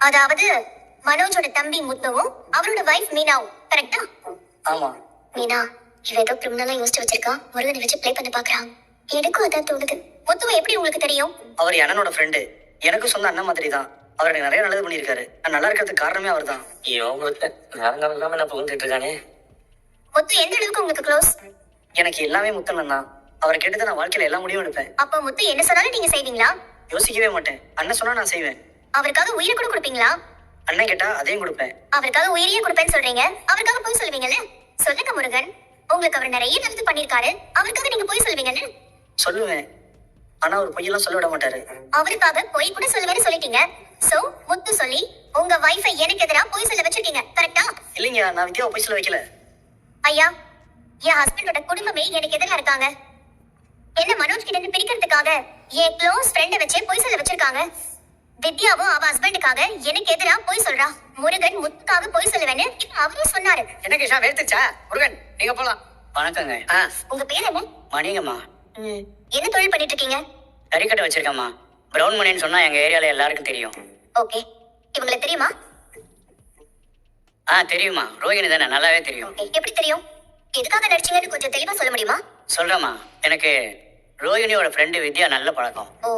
அதாவது மனோஜோட தம்பி முத்துவும் அவரோட வைஃப் மீனாவும், கரெக்டா? ஆமா. மீனா இவ ஏதோ கிரிமினலா யோசிச்சு வச்சிருக்கா, முருகனை வச்சு ப்ளே பண்ண பாக்குறான். எனக்கும் அதான் தோணுது. முத்துவை எப்படி உங்களுக்கு தெரியும்? அவர் என் அண்ணனோட ஃப்ரெண்டு. எனக்கு சொந்த அண்ணன் மாதிரி தான். அவர் எனக்கு நிறைய நல்லது பண்ணியிருக்காரு. நான் நல்லா இருக்கிறதுக்கு காரணமே அவர் தான். நேரங்கள் இல்லாம நான் புகுந்துட்டு இருக்கானே. முத்து எந்த அளவுக்கு உங்களுக்கு க்ளோஸ்? எனக்கு எல்லாமே முத்தண்ணன் தான். அவரை கேட்டு நான் வாழ்க்கையில எல்லா முடிவும் எடுப்பேன். அப்ப முத்து என்ன சொன்னாலும் நீங்க செய்வீங்களா? யோசிக்கவே மாட்டேன். அண்ணன் சொன்னா நான் செய்வேன். அவருக்காக உயிரை கூட கொடுப்பீங்களா? அண்ணன் கேட்டா அதையும் கொடுப்பேன். அவருக்காக உயிரையே கொடுப்பேன்னு சொல்றீங்க, அவருக்காக போய் சொல்லுவீங்கல்ல? சொல்லுங்க முருகன், உங்களுக்கு அவர் நிறைய நல்லது பண்ணிருக்காரு, அவருக்காக நீங்க போய் சொல்லுவீங்கல்ல? சொல்லுவேன். ஆனா அவர் பொய்யெல்லாம் சொல்ல விட மாட்டாரு. அவருக்காக பொய் கூட சொல்லுவேன்னு சொல்லிட்டீங்க. சோ முத்து சொல்லி உங்க வைஃபை எனக்கு எதிரா பொய் சொல்ல வச்சிருக்கீங்க, கரெக்டா? இல்லைங்க, நான் வித்யாவை பொய் சொல்ல வைக்கல. ஐயா, என் ஹஸ்பண்டோட குடும்பமே எனக்கு எதிரா இருக்காங்க. என்ன மனோஜ் கிட்ட இருந்து பிரிக்கிறதுக்காக என் க்ளோஸ் ஃப்ரெண்ட வச்சே பொய் சொல்ல வச்சிருக்காங்க. வித்யாவும் அவ ஹஸ்பண்டுக்காக எனக்கு எதிரா பொய் சொல்றா. முருகன் முத்துக்காக பொய் சொல்லுவேன்னு இப்ப அவரே சொன்னாரு. என்ன கேஷா வேர்த்துச்சா? முருகன் நீங்க போலாம். வணக்கங்க. உங்க பேர் என்ன? மணிங்கம்மா. என்ன தொழில் பண்ணிட்டு இருக்கீங்க? கறிக்கட்டை வச்சிருக்கேம்மா. பிரவுன் மணின்னு சொன்னா எங்க ஏரியால எல்லாருக்கும் தெரியும். ஓகே, இவங்களுக்கு தெரியுமா? தெரியுமா. ரோஹிணி தானே, நல்லாவே தெரியும். எப்படி தெரியும்? எதுக்காக நடிச்சீங்கன்னு கொஞ்சம் தெளிவா சொல்ல முடியுமா? சொல்றேம்மா. எனக்கு ரோஹிணியோட ஃப்ரெண்டு வித்யா நல்ல பழக்கம். ஓ.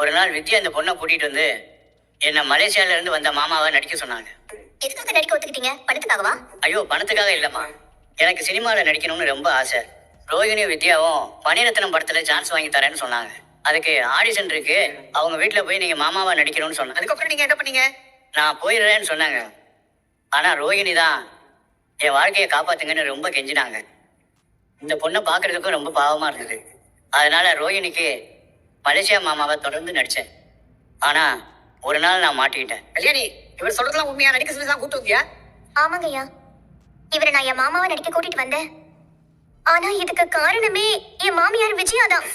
ஒரு நாள் வித்யா இந்த பொண்ணை கூட்டிட்டு வந்து என்ன மலேசியால இருந்து வந்த மாமாவை நடிக்க சொன்னாங்க. எதுக்காக நடிக்க ஒத்துக்கிட்டீங்க? பணத்துக்காகவா? ஐயோ, பணத்துக்காக இல்லம்மா. எனக்கு சினிமாவில் நடிக்கணும்னு ரொம்ப ஆசை. ரோஹிணியும் வித்யாவும் மணிரத்னம் படத்துல சான்ஸ் வாங்கி தரேன்னு சொன்னாங்க. அதுக்கு ஆடிஷன் இருக்கு, அவங்க வீட்டுல போய் நீங்க மாமாவா நடிக்கணும்னு சொன்னாங்க. அதுக்கப்புறம் நீங்க என்ன பண்ணீங்க? நான் போயிடுறேன்னு சொன்னாங்க. ஆனா ரோஹிணி தான் என் வாழ்க்கையை காப்பாத்துங்கன்னு ரொம்ப கெஞ்சினாங்க. இந்த பொண்ணை பாக்குறதுக்கும் ரொம்ப பாவமா இருந்தது. அதனால ரோஹிணிக்கு மலேசியா மாமாவை தொடர்ந்து நடிச்சேன். ஆனா ஒரு நாள் நான் மாட்டிக்கிட்டேன். கல்யாணி, இவர் சொல்றதெல்லாம் உண்மையா? நடிக்க சொல்லி தான் கூட்டு வந்தியா? ஆமாங்க ஐயா, இவரை நான் என் மாமாவை நடிக்க கூட்டிட்டு வந்தேன். ஆனா இதுக்கு காரணமே என் மாமியார் விஜயா தான்.